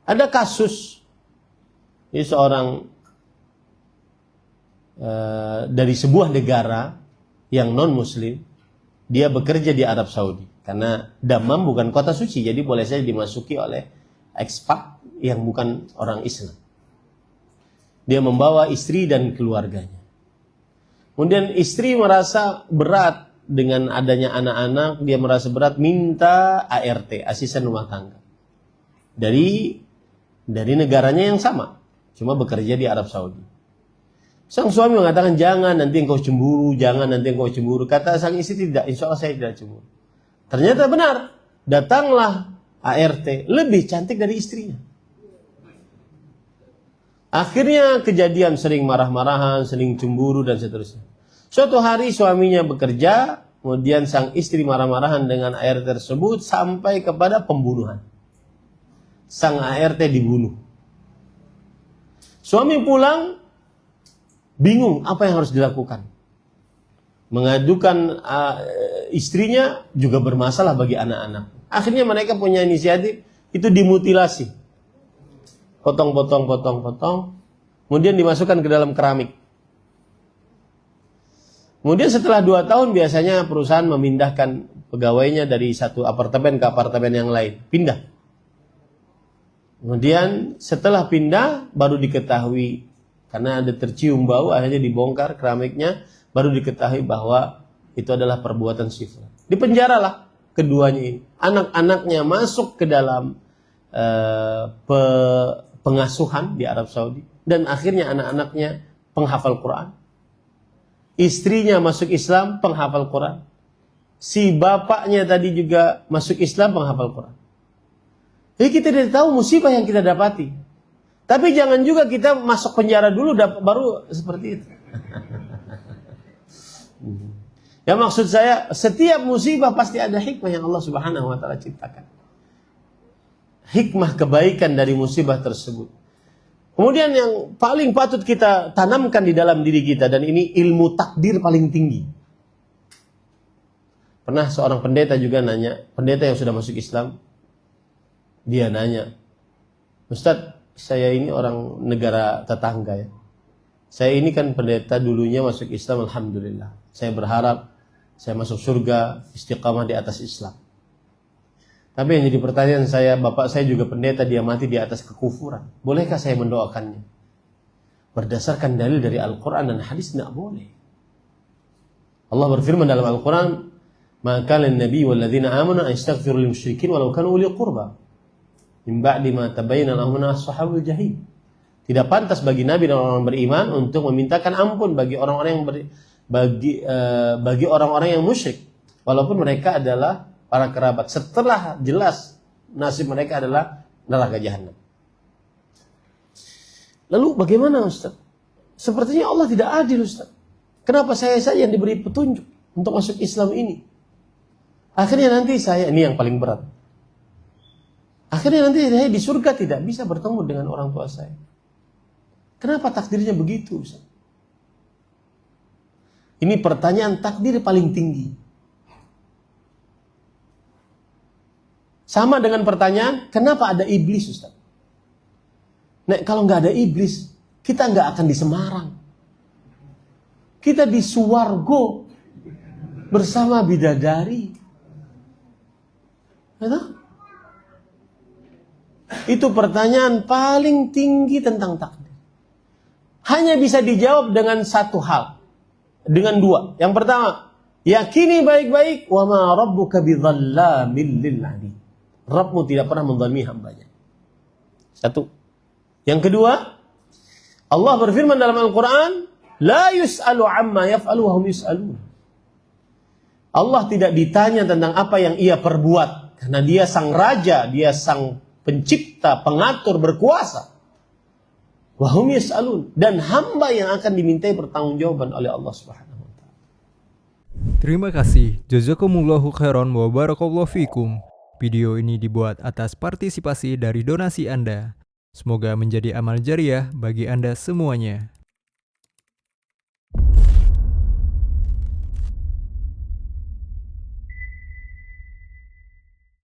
Ada kasus ini seorang dari sebuah negara yang non muslim, dia bekerja di Arab Saudi karena Dammam bukan kota suci, jadi boleh saja dimasuki oleh ekspat yang bukan orang Islam. Dia membawa istri dan keluarganya. Kemudian istri merasa berat dengan adanya anak-anak, dia merasa berat, minta ART, asisten rumah tangga, dari negaranya yang sama, cuma bekerja di Arab Saudi. Sang suami mengatakan, jangan nanti engkau cemburu, jangan nanti engkau cemburu. Kata sang istri, tidak, insya Allah saya tidak cemburu. Ternyata benar, datanglah ART lebih cantik dari istrinya. Akhirnya kejadian sering marah-marahan, sering cemburu dan seterusnya. Suatu hari suaminya bekerja, kemudian sang istri marah-marahan dengan ART tersebut sampai kepada pembunuhan. Sang ART dibunuh. Suami pulang, bingung apa yang harus dilakukan. Mengadukan istrinya juga bermasalah bagi anak-anak. Akhirnya mereka punya inisiatif, itu dimutilasi. Potong. Kemudian dimasukkan ke dalam keramik. Kemudian setelah 2 tahun biasanya perusahaan memindahkan pegawainya dari satu apartemen ke apartemen yang lain. Pindah. Kemudian setelah pindah baru diketahui, karena ada tercium bau, akhirnya dibongkar keramiknya, baru diketahui bahwa itu adalah perbuatan syifra. Dipenjaralah keduanya ini. Anak-anaknya masuk ke dalam pengasuhan di Arab Saudi, dan akhirnya anak-anaknya penghafal Quran. Istrinya masuk Islam, penghafal Quran. Si bapaknya tadi juga masuk Islam, penghafal Quran. Jadi kita tidak tahu musibah yang kita dapati. Tapi jangan juga kita masuk penjara dulu baru seperti itu. Ya, maksud saya, setiap musibah pasti ada hikmah yang Allah Subhanahu wa taala ciptakan. Hikmah kebaikan dari musibah tersebut. Kemudian yang paling patut kita tanamkan di dalam diri kita, dan ini ilmu takdir paling tinggi. Pernah seorang pendeta juga nanya, pendeta yang sudah masuk Islam, dia nanya, Ustadz, saya ini orang negara tetangga ya. Saya ini kan pendeta dulunya masuk Islam, alhamdulillah. Saya berharap saya masuk surga, istiqamah di atas Islam. Tapi yang jadi pertanyaan saya, bapak saya juga pendeta, dia mati di atas kekufuran. Bolehkah saya mendoakannya? Berdasarkan dalil dari Al-Quran dan hadis, tidak boleh. Allah berfirman dalam Al-Quran, "Maka lin-nabi walladzina amanu astaghfiru lil musyrikin walau kanu uli qurba min ba'di ma tabayyana lahum ashabul jahim." Tidak pantas bagi nabi dan orang beriman untuk memintakan ampun bagi orang-orang yang bagi orang-orang yang musyrik, walaupun mereka adalah para kerabat, setelah jelas nasib mereka adalah neraka jahanam. Lalu bagaimana Ustaz? Sepertinya Allah tidak adil Ustaz. Kenapa saya saja yang diberi petunjuk untuk masuk Islam ini? Akhirnya nanti saya, ini yang paling berat, akhirnya nanti saya di surga tidak bisa bertemu dengan orang tua saya. Kenapa takdirnya begitu Ustaz? Ini pertanyaan takdir paling tinggi. Sama dengan pertanyaan, kenapa ada iblis Ustaz? Nah, kalau nggak ada iblis, kita nggak akan di Semarang. Kita di Suwargo bersama bidadari. Itu pertanyaan paling tinggi tentang takdir. Hanya bisa dijawab dengan satu hal. Dengan 2. Yang pertama, yakini baik-baik, wa ma rabbuka bidzallamin lil 'abid. Rabbmu tidak pernah menzalimi hambanya. 1. Yang kedua, Allah berfirman dalam Al-Quran, la yus'alu amma yaf'alu wa hum yus'alun. Allah tidak ditanya tentang apa yang ia perbuat, karena dia sang raja, dia sang pencipta, pengatur, berkuasa. Wa hum yus'alun, dan hamba yang akan dimintai pertanggungjawaban oleh Allah Subhanahu wa taala. Terima kasih. Jazakumullahu khairan wa barakallahu fikum. Video ini dibuat atas partisipasi dari donasi Anda. Semoga menjadi amal jariah bagi Anda semuanya.